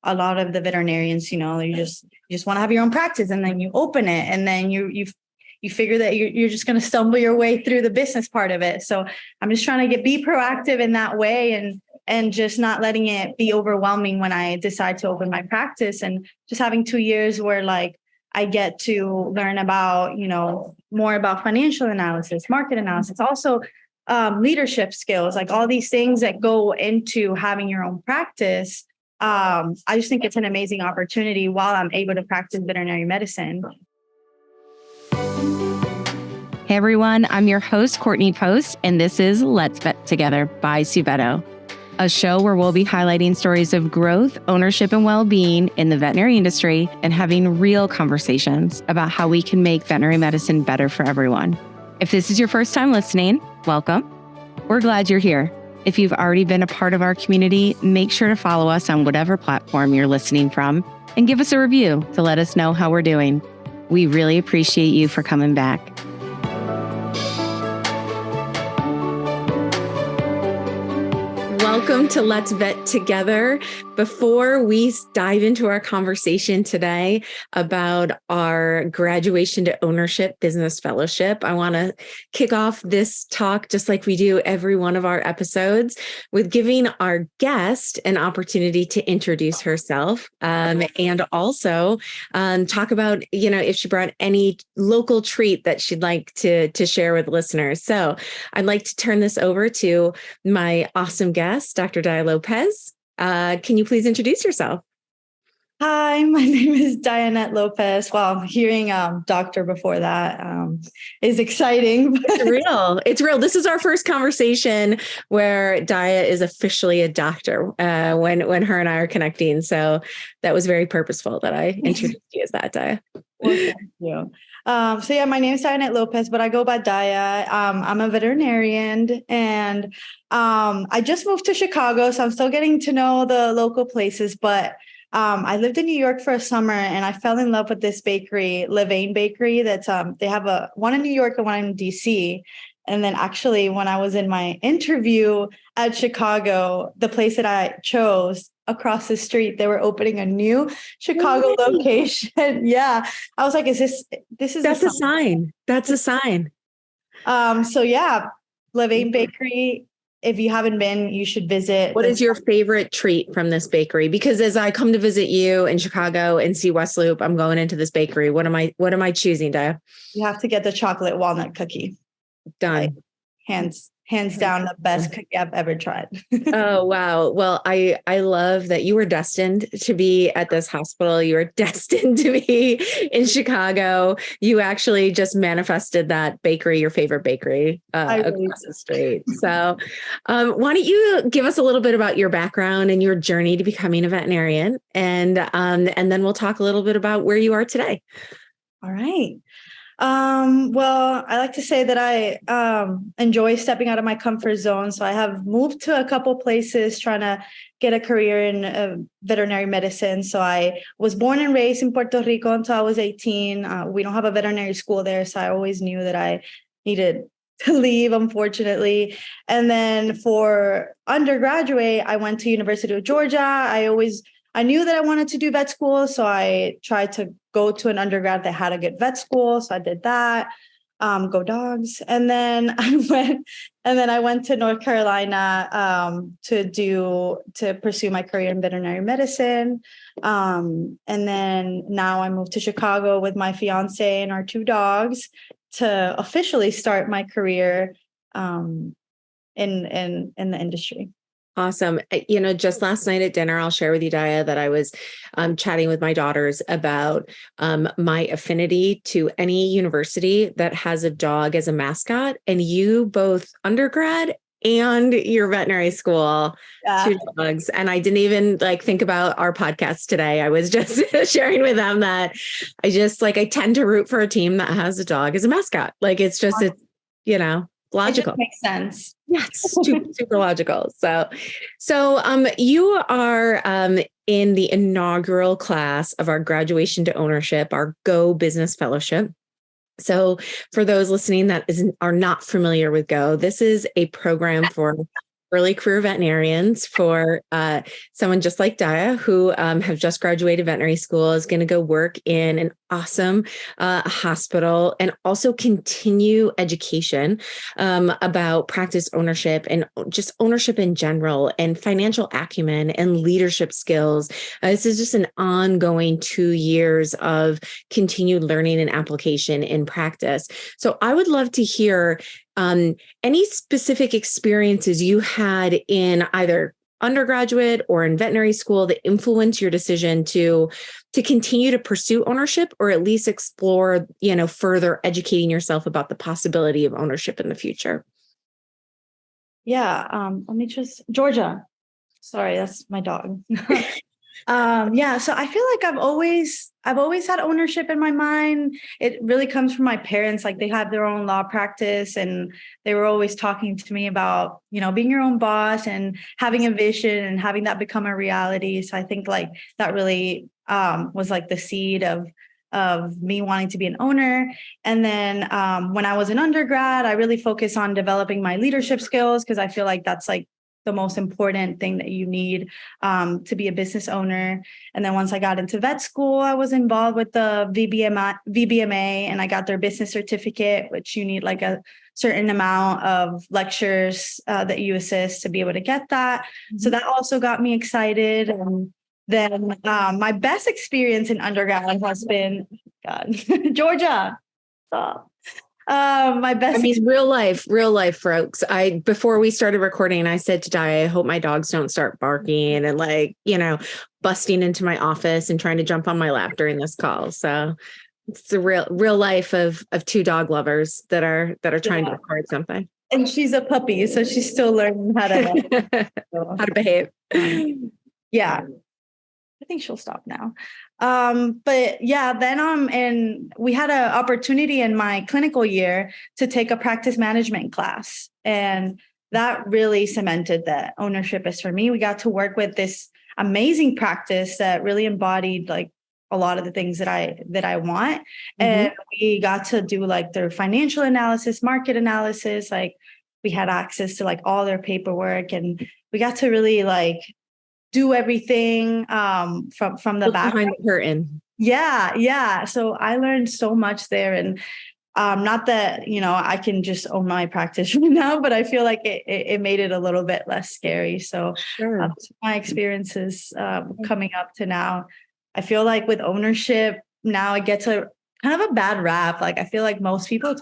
a lot of the veterinarians, you just want to have your own practice, and then you open it, and then you figure that you're just going to stumble your way through the business part of it. So I'm just trying to be proactive in that way, and just not letting it be overwhelming when I decide to open my practice, and just having 2 years where like I get to learn about, more about financial analysis, market analysis, also leadership skills, like all these things that go into having your own practice. I just think it's an amazing opportunity while I'm able to practice veterinary medicine. Hey everyone, I'm your host, Courtney Post, and this is Let's Vet Together by Suveto, a show where we'll be highlighting stories of growth, ownership, and well-being in the veterinary industry and having real conversations about how we can make veterinary medicine better for everyone. If this is your first time listening, welcome. We're glad you're here. If you've already been a part of our community, make sure to follow us on whatever platform you're listening from and give us a review to let us know how we're doing. We really appreciate you for coming back. Welcome to Let's Vet Together. Before we dive into our conversation today about our graduation to ownership business fellowship, I want to kick off this talk just like we do every one of our episodes with giving our guest an opportunity to introduce herself and also talk about, if she brought any local treat that she'd like to share with listeners. So I'd like to turn this over to my awesome guest, Dr. Daia Lopez. Can you please introduce yourself? Hi, my name is Daiannette Lopez. Well, hearing doctor before that is exciting. It's real. This is our first conversation where Daia is officially a doctor when her and I are connecting. So that was very purposeful that I introduced you as that, Daia. Well, thank you. My name is Daiannette Lopez, but I go by Daia. I'm a veterinarian, and I just moved to Chicago, so I'm still getting to know the local places. But I lived in New York for a summer, and I fell in love with this bakery, Levain Bakery. That's they have one in New York and one in DC. And then actually, when I was in my interview at Chicago, the place that I chose across the street, they were opening a new Chicago location. Yeah. I was like, that's a sign. That's a sign. Levain Bakery. If you haven't been, you should visit. What is your favorite treat from this bakery? Because as I come to visit you in Chicago and see West Loop, I'm going into this bakery. What am I choosing, Daia? You have to get the chocolate walnut cookie. Done. Like, hands down the best cookie I've ever tried. Oh, wow. Well, I love that you were destined to be at this hospital. You were destined to be in Chicago. You actually just manifested that bakery, your favorite bakery across the street. So why don't you give us a little bit about your background and your journey to becoming a veterinarian? And then we'll talk a little bit about where you are today. All right. Well, I like to say that I enjoy stepping out of my comfort zone. So I have moved to a couple places trying to get a career in veterinary medicine. So I was born and raised in Puerto Rico until I was 18. We don't have a veterinary school there, so I always knew that I needed to leave, unfortunately. And then for undergraduate, I went to University of Georgia. I knew that I wanted to do vet school, so I tried to go to an undergrad that had a good vet school. So I did that. Go Dogs. And then I went to North Carolina to pursue my career in veterinary medicine. And then now I moved to Chicago with my fiance and our 2 dogs to officially start my career in the industry. Awesome. Just last night at dinner, I'll share with you, Daia, that I was chatting with my daughters about my affinity to any university that has a dog as a mascot. And you both undergrad and your veterinary school, 2 dogs. And I didn't even think about our podcast today. I was just sharing with them that I tend to root for a team that has a dog as a mascot. It's logical. It just makes sense. Yes, super logical. So you are in the inaugural class of our graduation to ownership, our Go Business Fellowship. So for those listening that are not familiar with Go, this is a program for early career veterinarians for someone just like Daia, who have just graduated veterinary school, is going to go work in an awesome hospital and also continue education about practice ownership and just ownership in general and financial acumen and leadership skills. This is just an ongoing 2 years of continued learning and application in practice. So I would love to hear any specific experiences you had in either undergraduate or in veterinary school that influence your decision to continue to pursue ownership, or at least explore, further educating yourself about the possibility of ownership in the future? Yeah. Let me Georgia. Sorry, that's my dog. Yeah, so I feel like I've always had ownership in my mind. It really comes from my parents. Like, they had their own law practice, and they were always talking to me about, being your own boss and having a vision and having that become a reality. So I think like that really was like the seed of me wanting to be an owner. And then when I was an undergrad, I really focused on developing my leadership skills, because I feel like that's like the most important thing that you need to be a business owner. And then once I got into vet school, I was involved with the VBMA, and I got their business certificate, which you need like a certain amount of lectures that you assist to be able to get that. Mm-hmm. So that also got me excited. And then my best experience in undergrad has been, God, Georgia. Stop. My best. Real life, folks. Before we started recording, I said to Daia, I hope my dogs don't start barking and busting into my office and trying to jump on my lap during this call. So it's the real life of two dog lovers that are trying to record something. And she's a puppy, so she's still learning how to behave. Yeah. I think she'll stop now. But yeah, then and we had an opportunity in my clinical year to take a practice management class. And that really cemented that ownership is for me. We got to work with this amazing practice that really embodied like a lot of the things that I want. Mm-hmm. And we got to do like their financial analysis, market analysis. Like, we had access to like all their paperwork, and we got to really like do everything from the back behind the curtain. Yeah. So I learned so much there, and not that I can just own my practice right now, but I feel like it made it a little bit less scary. So sure. My experiences coming up to now, I feel like with ownership now it gets a kind of a bad rap. Like, I feel like most people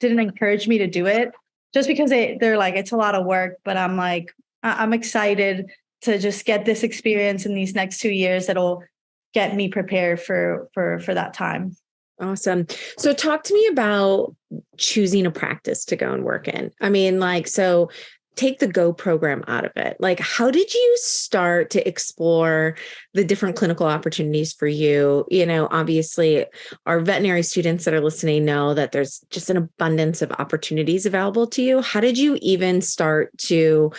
didn't encourage me to do it just because they're like, it's a lot of work. But I'm like, I'm excited to just get this experience in these next 2 years that'll get me prepared for that time. Awesome. So talk to me about choosing a practice to go and work in. So take the GO program out of it. Like, how did you start to explore the different clinical opportunities for you? Obviously our veterinary students that are listening know that there's just an abundance of opportunities available to you. How did you even start to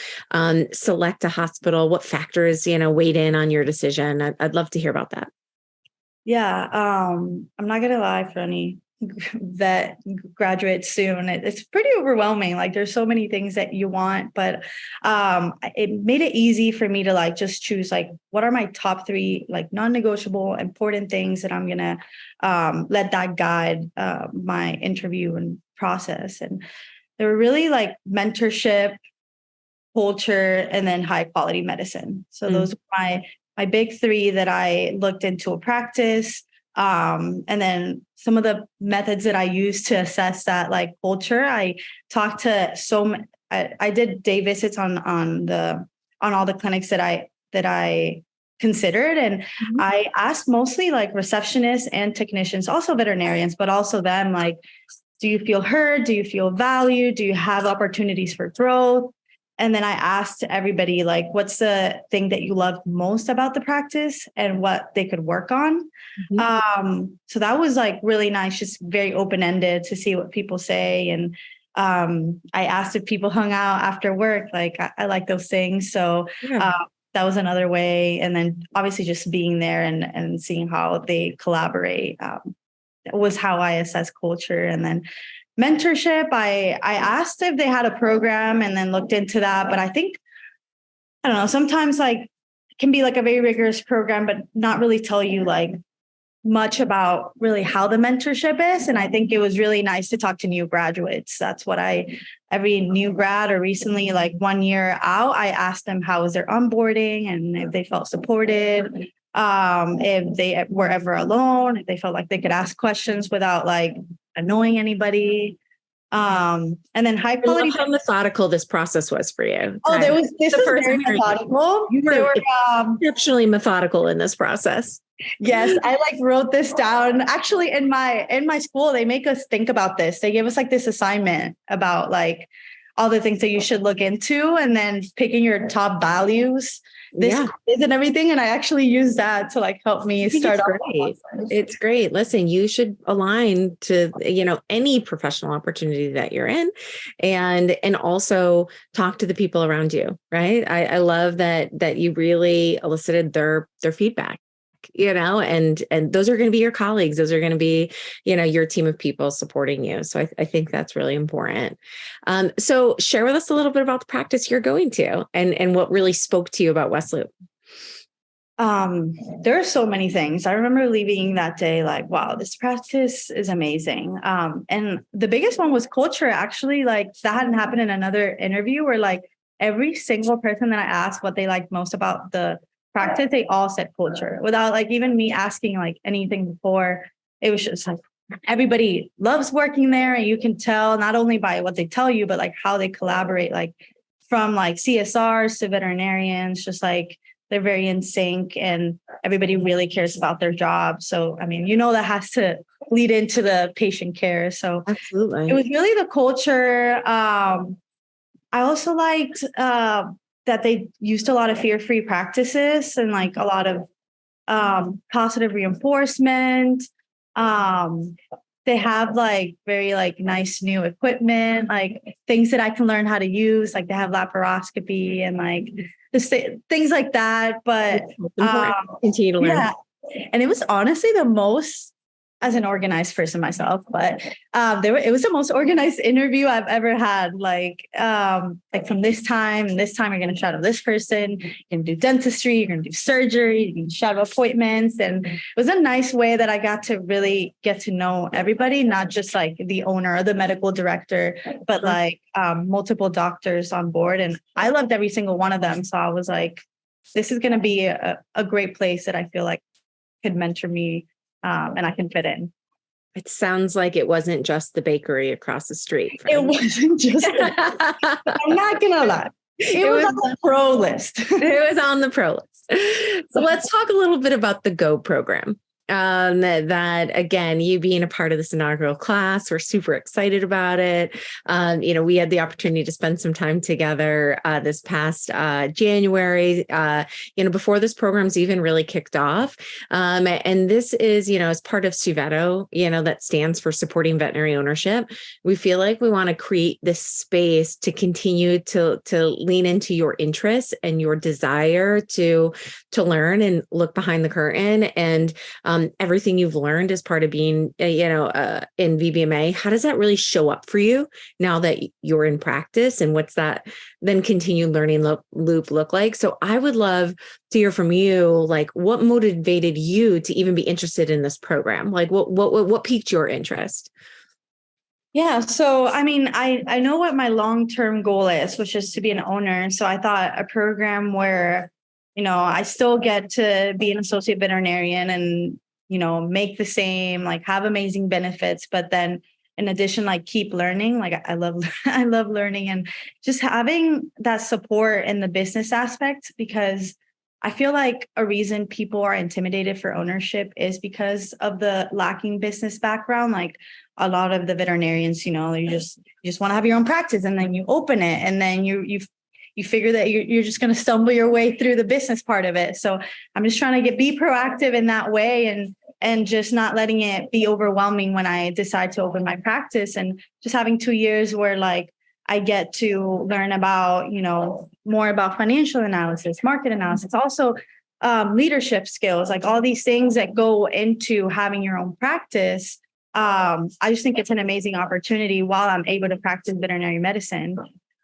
select a hospital? What factors, weighed in on your decision? I'd love to hear about that. Yeah. I'm not going to lie, for any vet graduates soon, it's pretty overwhelming. Like, there's so many things that you want, but it made it easy for me to like just choose like, what are my top 3 like non-negotiable important things that I'm gonna let that guide my interview and process. And they were really like mentorship, culture, and then high quality medicine. So those were my big 3 that I looked into a practice. And then some of the methods that I use to assess that like culture, I talked to I did day visits on all the clinics that I considered. And I asked mostly like receptionists and technicians, also veterinarians, but also them, like, do you feel heard? Do you feel valued? Do you have opportunities for growth? And then I asked everybody, like, what's the thing that you loved most about the practice and what they could work on? So that was like really nice, just very open-ended to see what people say. And I asked if people hung out after work. Like, I like those things. So that was another way. And then obviously just being there and seeing how they collaborate was how I assess culture. And then mentorship, I asked if they had a program and then looked into that. But I think, I don't know, sometimes like it can be like a very rigorous program, but not really tell you like much about really how the mentorship is. And I think it was really nice to talk to new graduates. That's what every new grad or recently like 1 year out, I asked them how was their onboarding and if they felt supported, if they were ever alone, if they felt like they could ask questions without like annoying anybody. And then high quality. How methodical this process was for you. Oh, this was very methodical. You were exceptionally methodical in this process. Yes, I like wrote this down. Actually, in my school, they make us think about this. They give us like this assignment about like all the things that you should look into and then picking your top values, quiz and everything. And I actually use that to like help me start off. It's great. Listen, you should align to, any professional opportunity that you're in and also talk to the people around you. Right. I love that you really elicited their feedback. And those are going to be your colleagues. Those are going to be, your team of people supporting you. So I think that's really important. So share with us a little bit about the practice you're going to and what really spoke to you about West Loop. There are so many things. I remember leaving that day like, wow, this practice is amazing. And the biggest one was culture. Actually, like that hadn't happened in another interview where like every single person that I asked what they liked most about the practice, they all said culture without like even me asking like anything before. It was just like everybody loves working there, and you can tell not only by what they tell you, but like how they collaborate, like from like CSRs to veterinarians, just like they're very in sync and everybody really cares about their job. So, I mean, that has to lead into the patient care. So absolutely, it was really the culture. I also liked that they used a lot of fear-free practices and like a lot of positive reinforcement. They have like very like nice new equipment, like things that I can learn how to use. Like they have laparoscopy and like things like that. But continue to learn. Yeah. And it was honestly the most, as an organized person myself, but it was the most organized interview I've ever had. Like from this time you're going to shadow this person, you're going to do dentistry, you're going to do surgery, you're going to shadow appointments. And it was a nice way that I got to really get to know everybody, not just like the owner or the medical director, but like multiple doctors on board. And I loved every single one of them. So I was like, this is going to be a great place that I feel like could mentor me. And I can fit in. It sounds like it wasn't just the bakery across the street. It wasn't just, I'm not going to lie. It was on the pro list. It was on the pro list. So let's talk a little bit about the GO program. That again, you being a part of this inaugural class, we're super excited about it. We had the opportunity to spend some time together this past January, before this program's even really kicked off. And this is, as part of Suveto, that stands for supporting veterinary ownership. We feel like we want to create this space to continue to lean into your interests and your desire to learn and look behind the curtain and everything you've learned as part of being, in VBMA. How does that really show up for you now that you're in practice, and what's that then continued learning loop look like? So I would love to hear from you, like what motivated you to even be interested in this program? Like what piqued your interest? Yeah. So, I mean, I know what my long-term goal is, which is to be an owner. So I thought a program where, I still get to be an associate veterinarian and, make the same, like have amazing benefits, but then in addition, like keep learning. Like I love learning and just having that support in the business aspect, because I feel like a reason people are intimidated for ownership is because of the lacking business background. Like a lot of the veterinarians, you just want to have your own practice, and then you open it, and then you figure that you're just going to stumble your way through the business part of it. So I'm just trying to be proactive in that way and just not letting it be overwhelming when I decide to open my practice, and just having 2 years where like I get to learn about, more about financial analysis, market analysis, also leadership skills, like all these things that go into having your own practice. I just think it's an amazing opportunity while I'm able to practice veterinary medicine.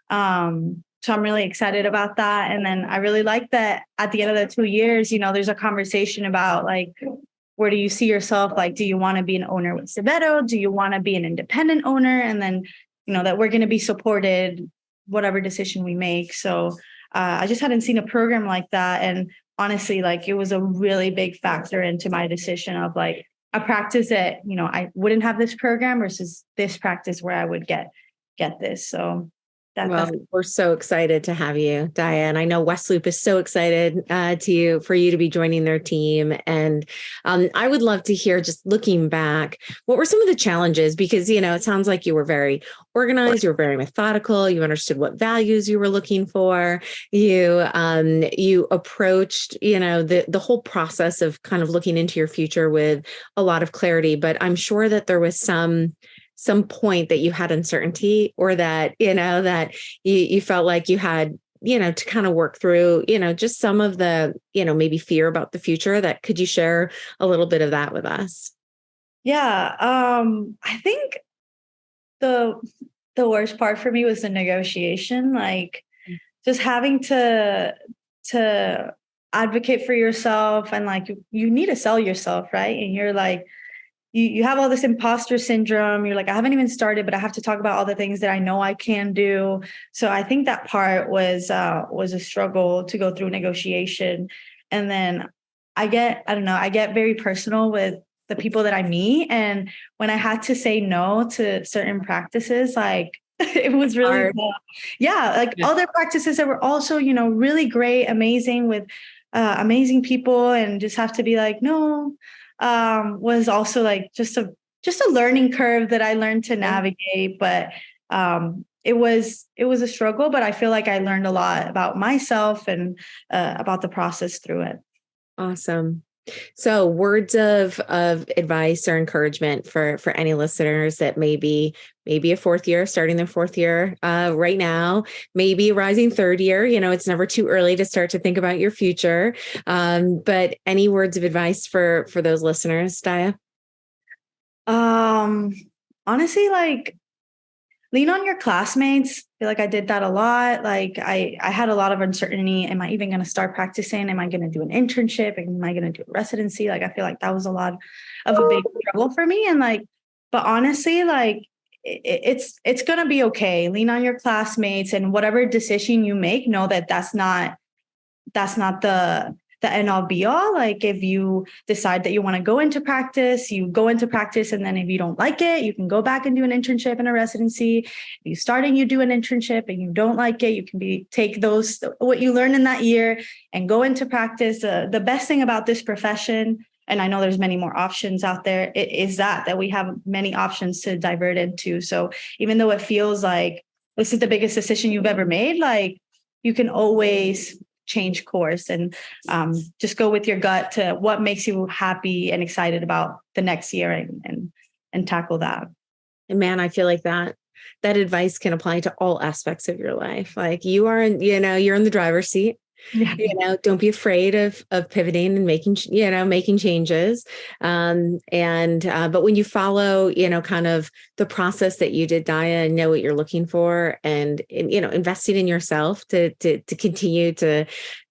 So I'm really excited about that. And then I really like that at the end of the 2 years, there's a conversation about like, where do you see yourself? Like, do you want to be an owner with Suveto? Do you want to be an independent owner? And then, that we're going to be supported, whatever decision we make. So I just hadn't seen a program like that. And honestly, like it was a really big factor into my decision of like a practice that, I wouldn't have this program versus this practice where I would get this. So well, we're so excited to have you, Daia. And I know West Loop is so excited for you to be joining their team. And I would love to hear, just looking back, what were some of the challenges? Because, it sounds like you were very organized, you were very methodical, you understood what values you were looking for. You approached, the whole process of kind of looking into your future with a lot of clarity. But I'm sure that there was some point that you had uncertainty, or that, that you felt like you had, to kind of work through, just some of the, maybe fear about the future. Could you share a little bit of that with us? Yeah. I think the worst part for me was the negotiation, like just having to advocate for yourself, and like you need to sell yourself, right? And you're like, you have all this imposter syndrome. You're like, I haven't even started, but I have to talk about all the things that I know I can do. So I think that part was a struggle to go through negotiation. And then I get very personal with the people that I meet. And when I had to say no to certain practices, like it was really hard. Other practices that were also, really great, amazing, with amazing people, and just have to be like, no. Was also like just a learning curve that I learned to navigate. But it was a struggle, but I feel like I learned a lot about myself and about the process through it. Awesome. So words of advice or encouragement for any listeners that maybe a fourth year, starting their fourth year right now, maybe a rising third year. It's never too early to start to think about your future. But any words of advice for those listeners, Daia? Honestly, like, lean on your classmates. I feel like I did that a lot. Like I had a lot of uncertainty. Am I even going to start practicing? Am I going to do an internship? Am I going to do a residency? Like, I feel like that was a lot of a big struggle for me. And like, but honestly, like it's going to be okay. Lean on your classmates, and whatever decision you make, know that that's not the end all be all. Like if you decide that you want to go into practice, you go into practice. And then if you don't like it, you can go back and do an internship and a residency. If you start and you do an internship and you don't like it, you can take what you learned in that year and go into practice. The best thing about this profession, and I know there's many more options out there, is that we have many options to divert into. So even though it feels like this is the biggest decision you've ever made, like you can always change course and just go with your gut to what makes you happy and excited about the next year, and tackle that. And man, I feel like that advice can apply to all aspects of your life. Like you're in the driver's seat. Yeah. Don't be afraid of pivoting and making changes. But when you follow, kind of the process that you did, Daia, and know what you're looking for, and investing in yourself to continue to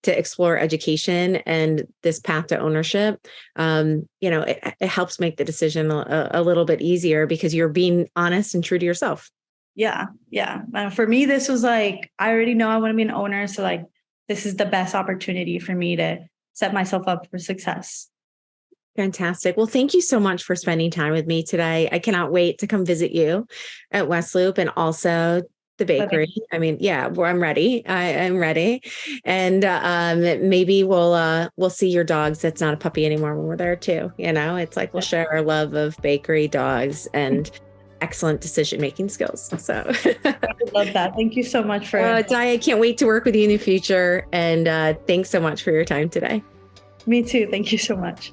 explore education and this path to ownership, it helps make the decision a little bit easier because you're being honest and true to yourself. Yeah. For me, this was like, I already know I want to be an owner. So like, this is the best opportunity for me to set myself up for success. Fantastic. Well, thank you so much for spending time with me today. I cannot wait to come visit you at West Loop and also the bakery. I mean, yeah, I'm ready. I'm ready. And maybe we'll see your dogs. That's not a puppy anymore when we're there too. It's like we'll share our love of bakery, dogs, and excellent decision-making skills. So I love that. Thank you so much for Daia. I can't wait to work with you in the future. And thanks so much for your time today. Me too. Thank you so much.